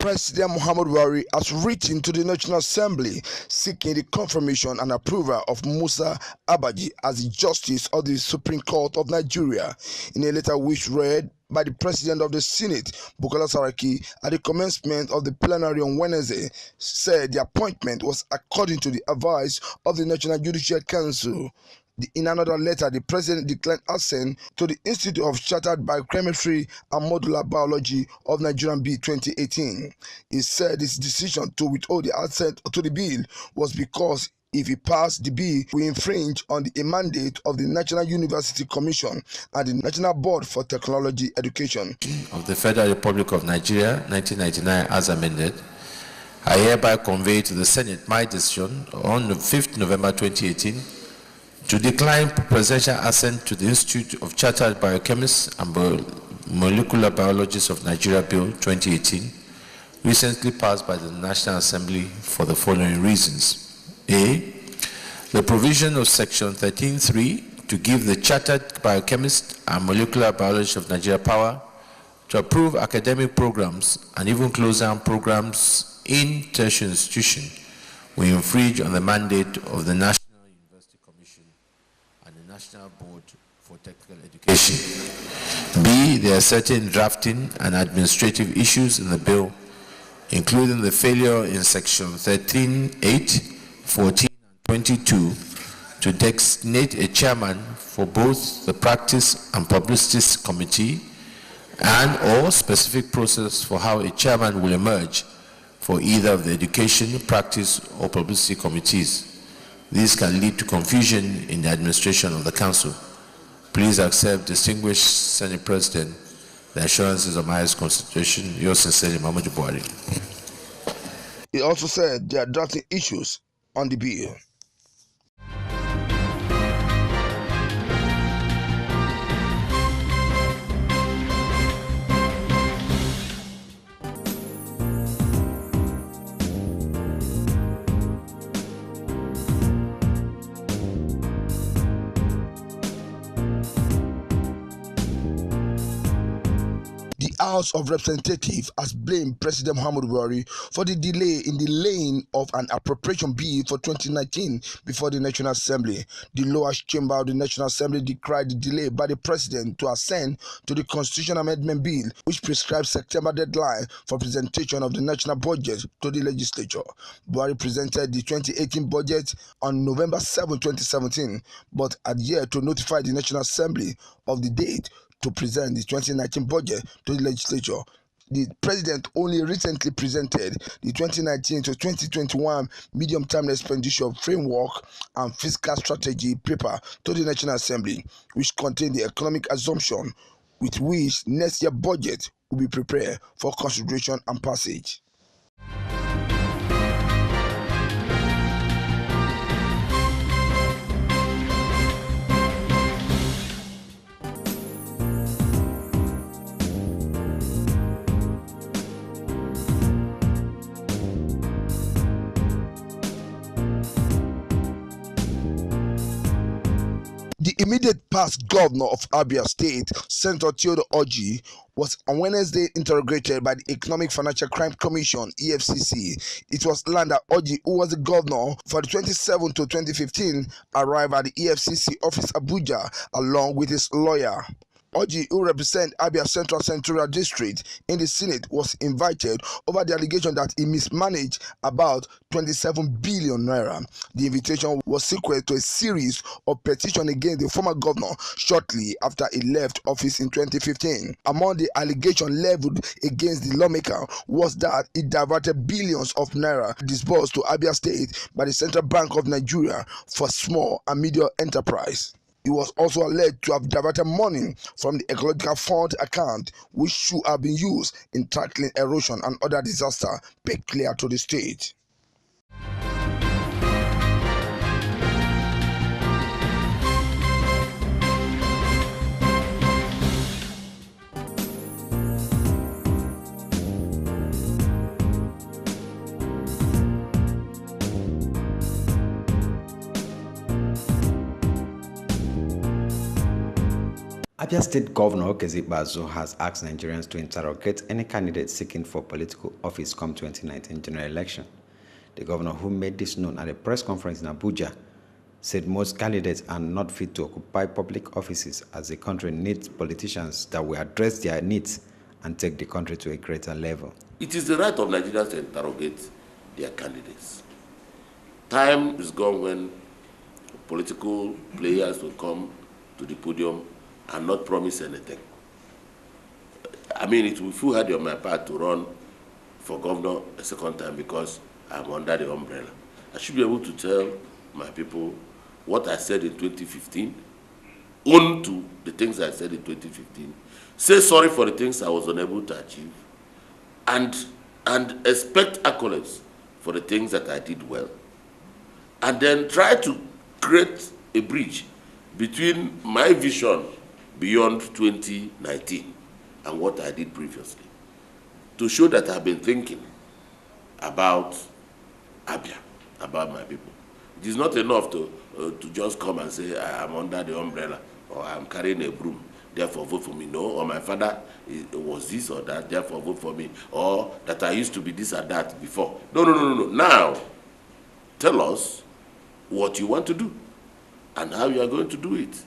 President Muhammadu Buhari has written to the National Assembly seeking the confirmation and approval of Musa Abaji as the Justice of the Supreme Court of Nigeria. In a letter which read by the President of the Senate, Bukola Saraki, at the commencement of the plenary on Wednesday, said the appointment was according to the advice of the National Judicial Council. In another letter, the President declined assent to the Institute of Chartered Biochemistry and Molecular Biology of Nigeria Bill 2018. He said his decision to withhold the assent to the bill was because if he passed, the bill will infringe on the mandate of the National University Commission and the National Board for Technology Education of the Federal Republic of Nigeria, 1999, as amended. I hereby convey to the Senate my decision on 5th November 2018 to decline presidential assent to the Institute of Chartered Biochemists and Molecular Biologists of Nigeria Bill 2018, recently passed by the National Assembly for the following reasons. A. The provision of Section 13(3) to give the Chartered Biochemists and Molecular Biologists of Nigeria power to approve academic programs and even close down programs in tertiary institutions will infringe on the mandate of the National University Commission and the National Board for Technical Education. B. There are certain drafting and administrative issues in the bill, including the failure in Section 13(8), 14, and 22 to designate a chairman for both the Practice and Publicities Committee and or specific process for how a chairman will emerge for either of the Education, Practice, or Publicity Committees. These can lead to confusion in the administration of the Council. Please accept, distinguished Senate President, the assurances of my highest consideration. Yours sincerely, Muhammadu Buhari. He also said there are drafting issues on the bill. The House of Representatives has blamed President Muhammadu Buhari for the delay in the laying of an appropriation bill for 2019 before the National Assembly. The lowest chamber of the National Assembly decried the delay by the President to assent to the Constitution Amendment Bill, which prescribes September deadline for presentation of the national budget to the legislature. Buhari presented the 2018 budget on November 7, 2017, but had yet to notify the National Assembly of the date to present the 2019 budget to the legislature. The President only recently presented the 2019 to 2021 medium-term expenditure framework and fiscal strategy paper to the National Assembly, which contained the economic assumption with which next year's budget will be prepared for consideration and passage. The immediate past governor of Abia State, Senator Theodore Orji, was on Wednesday interrogated by the Economic Financial Crime Commission, EFCC. It was learned that Orji, who was the governor for the 2017 to 2015, arrived at the EFCC office Abuja along with his lawyer. Orji, who represents Abia Central Senatorial District in the Senate, was invited over the allegation that he mismanaged about 27 billion naira. The invitation was sequel to a series of petitions against the former governor shortly after he left office in 2015. Among the allegations leveled against the lawmaker was that he diverted billions of naira disbursed to Abia State by the Central Bank of Nigeria for small and medium enterprise. He was also alleged to have diverted money from the Ecological Fund account, which should have been used in tackling erosion and other disasters peculiar to the state. Abia State Governor Bazo has asked Nigerians to interrogate any candidate seeking for political office come 2019 general election. The governor, who made this known at a press conference in Abuja, said most candidates are not fit to occupy public offices as the country needs politicians that will address their needs and take the country to a greater level. It is the right of Nigerians to interrogate their candidates. Time is gone when political players will come to the podium and not promise anything. I mean, it will feel hard on my part to run for governor a second time because I'm under the umbrella. I should be able to tell my people what I said in 2015, own to the things I said in 2015, say sorry for the things I was unable to achieve, and expect accolades for the things that I did well, and then try to create a bridge between my vision beyond 2019 and what I did previously, to show that I've been thinking about Abia, about my people. It is not enough to just come and say I'm under the umbrella or I'm carrying a broom, therefore vote for me. No, or my father was this or that, therefore vote for me, or that I used to be this or that before. No. Now, tell us what you want to do and how you are going to do it.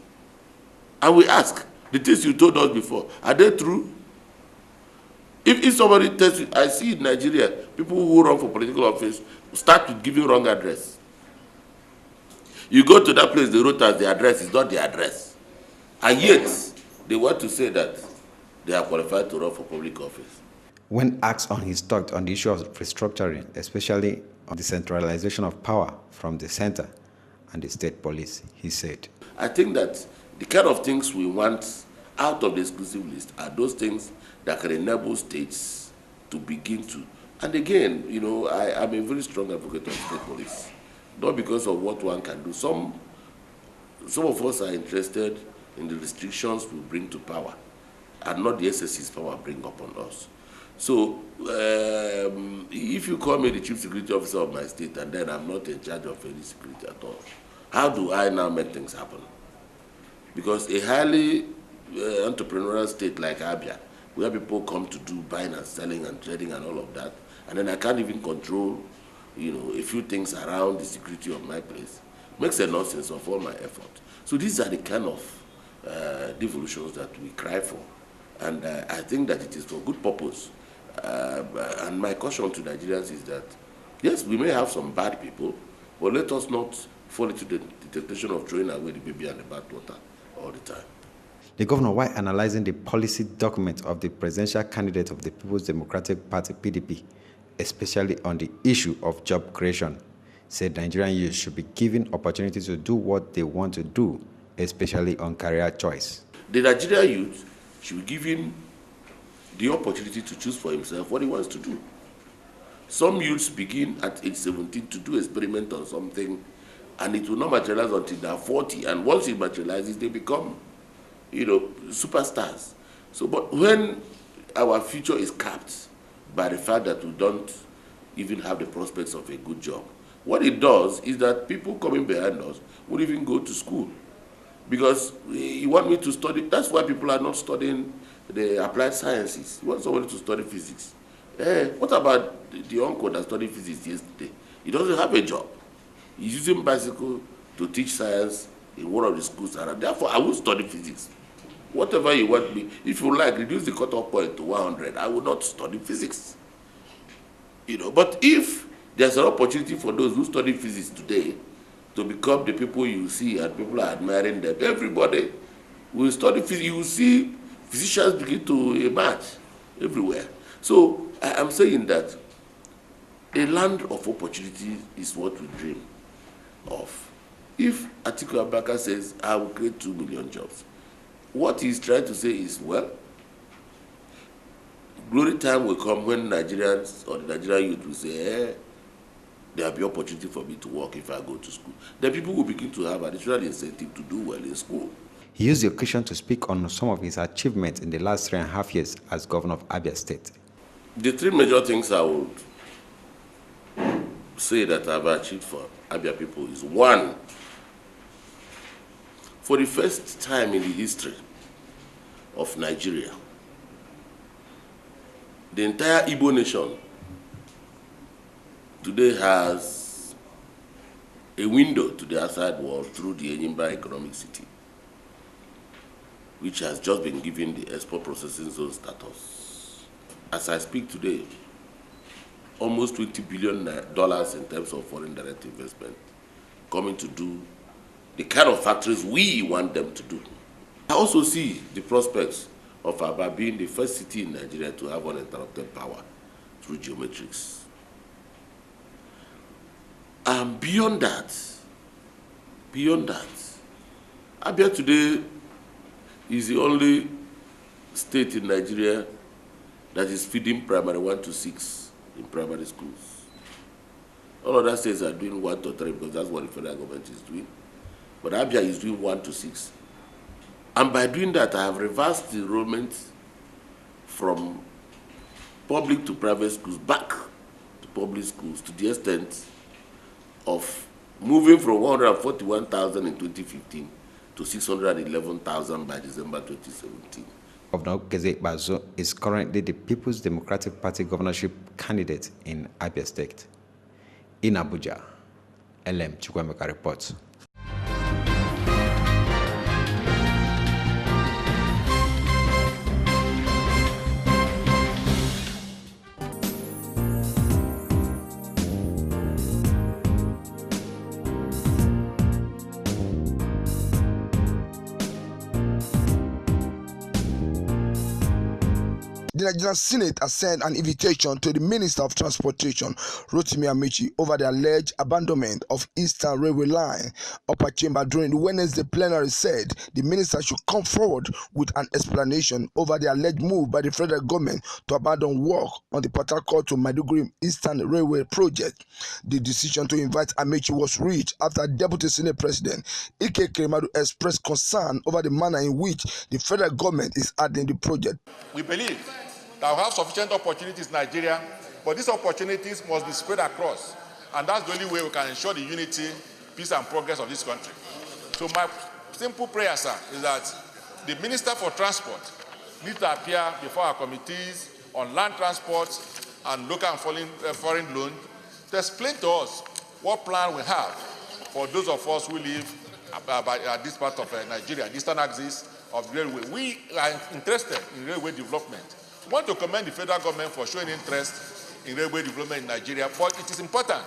And we ask, the things you told us before, are they true? If somebody tells you, I see in Nigeria, people who run for political office start with giving wrong address. You go to that place, they wrote as the address is not the address. And yet, they want to say that they are qualified to run for public office. When asked on his thought on the issue of restructuring, especially on the centralization of power from the center and the state police, he said, I think that the kind of things we want out of the exclusive list are those things that can enable states to begin to. And again, you know, I'm a very strong advocate of state police, not because of what one can do. Some of us are interested in the restrictions we bring to power, and not the excesses power bring upon us. So, if you call me the chief security officer of my state and then I'm not in charge of any security at all, how do I now make things happen? Because a highly entrepreneurial state like Abia, where people come to do buying and selling and trading and all of that, and then I can't even control, you know, a few things around the security of my place, makes a nonsense of all my effort. So these are the kind of devolutions that we cry for, and I think that it is for good purpose. And my caution to Nigerians is that, yes, we may have some bad people, but let us not fall into the temptation of throwing away the baby and the bathwater all the time. The governor, while analyzing the policy document of the presidential candidate of the People's Democratic Party, PDP, especially on the issue of job creation, said Nigerian youth should be given opportunities to do what they want to do, especially on career choice. The Nigerian youth should be given the opportunity to choose for himself what he wants to do. Some youths begin at age 17 to do experiment on something, and it will not materialize until they are 40, and once it materializes, they become, you know, superstars. So, but when our future is capped by the fact that we don't even have the prospects of a good job, what it does is that people coming behind us would even go to school. Because you want me to study, that's why people are not studying the applied sciences. You want somebody to study physics. What about the uncle that studied physics yesterday? He doesn't have a job. He's using bicycle to teach science in one of the schools around. Therefore, I will study physics. Whatever you want me, if you like, reduce the cutoff point to 100, I will not study physics. You know, but if there's an opportunity for those who study physics today to become the people you see and people are admiring them, everybody will study physics. You will see physicians begin to emerge everywhere. So I'm saying that a land of opportunity is what we dream of. If Atiku Abubakar says, I will create 2 million jobs, what he's trying to say is, well, glory time will come when Nigerians or the Nigerian youth will say, there will be opportunity for me to work if I go to school. Then people will begin to have additional incentive to do well in school. He used the occasion to speak on some of his achievements in the last 3.5 years as governor of Abia State. The three major things I would say that I've achieved for Abia people is, one, for the first time in the history of Nigeria. The entire Igbo nation today has a window to the outside world through the Enyimba Economic City, which has just been given the export processing zone status. As I speak today, almost $20 billion in terms of foreign direct investment coming to do the kind of factories we want them to do. I also see the prospects of Aba being the first city in Nigeria to have uninterrupted power through geometrics. And beyond that, Abia today is the only state in Nigeria that is feeding primary 1 to 6 in primary schools. All other states are doing 1 to 3 because that's what the federal government is doing. But Abia is doing 1 to 6. And by doing that, I have reversed the enrollment from public to private schools back to public schools to the extent of moving from 141,000 in 2015 to 611,000 by December 2017. Governor Geze Bazo is currently the People's Democratic Party governorship candidate in Abia State. In Abuja, LM Chukwemeka reports. The Nigerian Senate has sent an invitation to the Minister of Transportation, Rotimi Amaechi, over the alleged abandonment of Eastern Railway Line. Upper Chamber during the Wednesday plenary said the minister should come forward with an explanation over the alleged move by the federal government to abandon work on the Port Harcourt to Maiduguri Eastern Railway project. The decision to invite Amaechi was reached after Deputy Senate President Ike Kremadu expressed concern over the manner in which the federal government is handling the project. We believe that we have sufficient opportunities in Nigeria, but these opportunities must be spread across. And that's the only way we can ensure the unity, peace, and progress of this country. So my simple prayer, sir, is that the Minister for Transport needs to appear before our committees on land transport and local and foreign loan to explain to us what plan we have for those of us who live at this part of Nigeria, the eastern axis of the railway. We are interested in railway development. We want to commend the federal government for showing interest in railway development in Nigeria, but it is important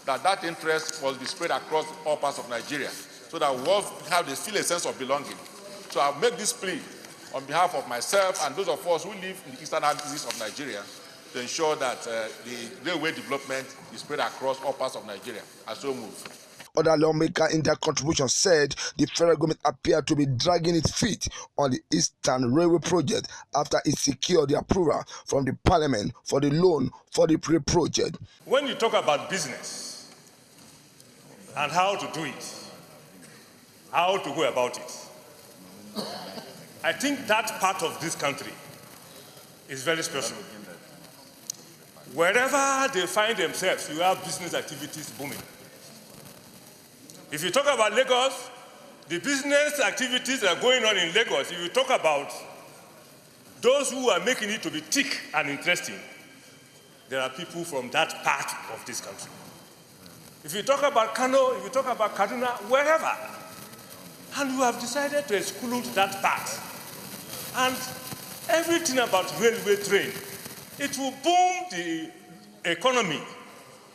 that that interest must be spread across all parts of Nigeria so that we all feel a sense of belonging. So I'll make this plea on behalf of myself and those of us who live in the eastern axis of Nigeria to ensure that the railway development is spread across all parts of Nigeria. I so move. Other lawmakers in their contribution said the federal government appeared to be dragging its feet on the Eastern Railway project after it secured the approval from the Parliament for the loan for the project. When you talk about business and how to do it, how to go about it, I think that part of this country is very special. Wherever they find themselves, you have business activities booming. If you talk about Lagos, the business activities that are going on in Lagos, if you talk about those who are making it to be thick and interesting, there are people from that part of this country. If you talk about Kano, if you talk about Kaduna, wherever, and you have decided to exclude that part, and everything about railway train, it will boom the economy,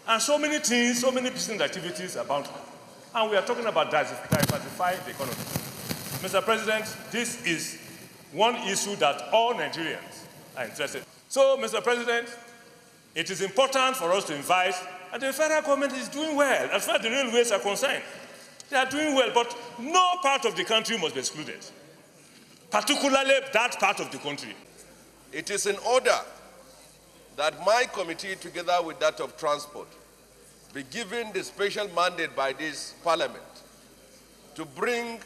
and so many things, so many business activities about it. And we are talking about diversifying the economy. Mr. President, this is one issue that all Nigerians are interested in. So, Mr. President, it is important for us to invite, and the federal government is doing well. As far as the railways are concerned, they are doing well, but no part of the country must be excluded, particularly that part of the country. It is in order that my committee, together with that of transport, be given the special mandate by this Parliament to bring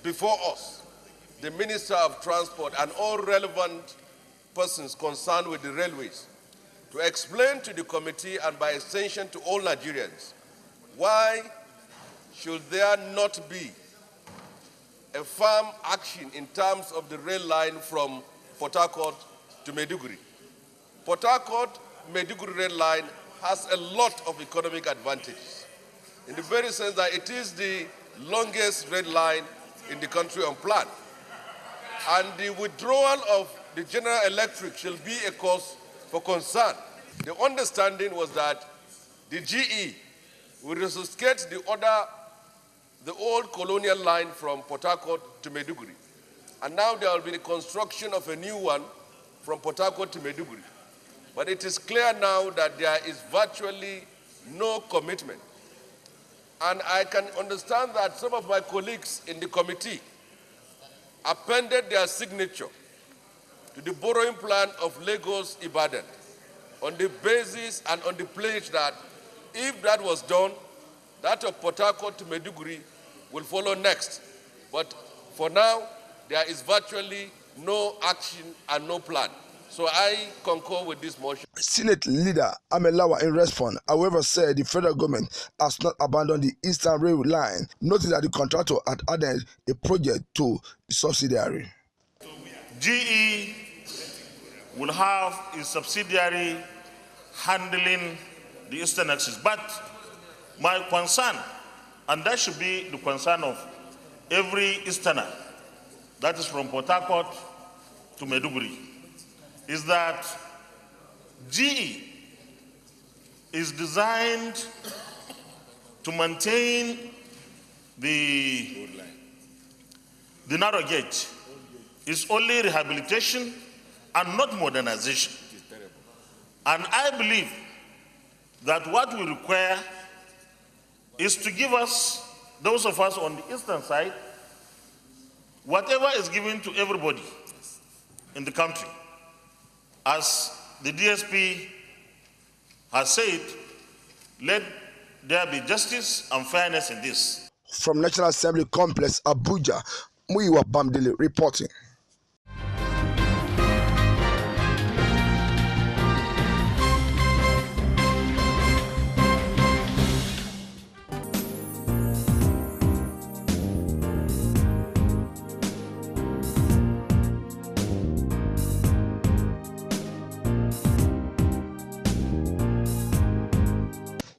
before us the Minister of Transport and all relevant persons concerned with the railways to explain to the committee and by extension to all Nigerians why should there not be a firm action in terms of the rail line from Port Harcourt to Maiduguri. Port Harcourt-Maiduguri rail line has a lot of economic advantages, in the very sense that it is the longest rail line in the country on plan. And the withdrawal of the General Electric shall be a cause for concern. The understanding was that the GE will resuscitate the old colonial line from Port Harcourt to Maiduguri. And now there will be the construction of a new one from Port Harcourt to Maiduguri. But it is clear now that there is virtually no commitment. And I can understand that some of my colleagues in the committee appended their signature to the borrowing plan of Lagos-Ibadan on the basis and on the pledge that if that was done, that of Port Harcourt to Maiduguri will follow next. But for now, there is virtually no action and no plan. So I concur with this motion. Senate leader Amelawa in response, however, said the federal government has not abandoned the Eastern Railway line, noting that the contractor had added a project to the subsidiary. GE will have a subsidiary handling the Eastern Axis. But my concern, and that should be the concern of every Easterner, that is from Port Harcourt to Maiduguri, is that GE is designed to maintain the narrow gauge. It's only rehabilitation and not modernization. And I believe that what we require is to give us, those of us on the eastern side, whatever is given to everybody in the country. As the DSP has said, let there be justice and fairness in this. From National Assembly Complex, Abuja, Muyiwa Bamdele reporting.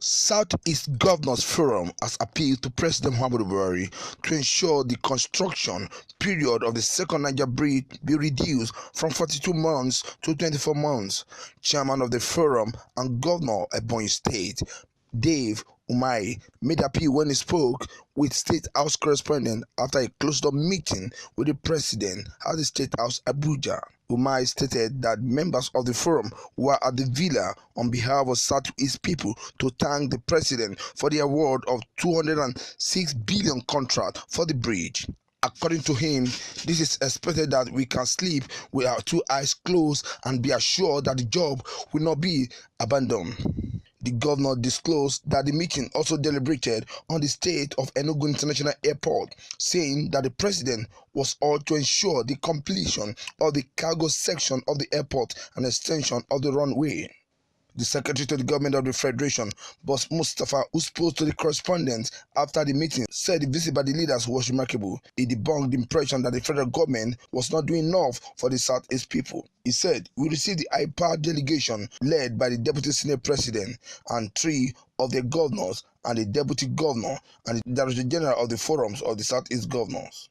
Southeast Governors Forum has appealed to President Muhammadu Buhari to ensure the construction period of the second Niger bridge be reduced from 42 months to 24 months. Chairman of the forum and Governor of Ebonyi State, Dave Umahi, made appeal when he spoke with State House Correspondent after a closed-door meeting with the President at the State House Abuja. Umahi stated that members of the forum were at the villa on behalf of Southeast people to thank the President for the award of 206 billion contract for the bridge. According to him, this is expected that we can sleep with our two eyes closed and be assured that the job will not be abandoned. The governor disclosed that the meeting also deliberated on the state of Enugu International Airport, saying that the president was urged to ensure the completion of the cargo section of the airport and extension of the runway. The secretary to the government of the Federation, Boss Mustafa, who spoke to the correspondent after the meeting, said the visit by the leaders was remarkable. He debunked the impression that the federal government was not doing enough for the Southeast people. He said, "We received the high-powered delegation led by the Deputy Senate President and 3 of the governors and the Deputy Governor and the Director General of the Forums of the Southeast Governors."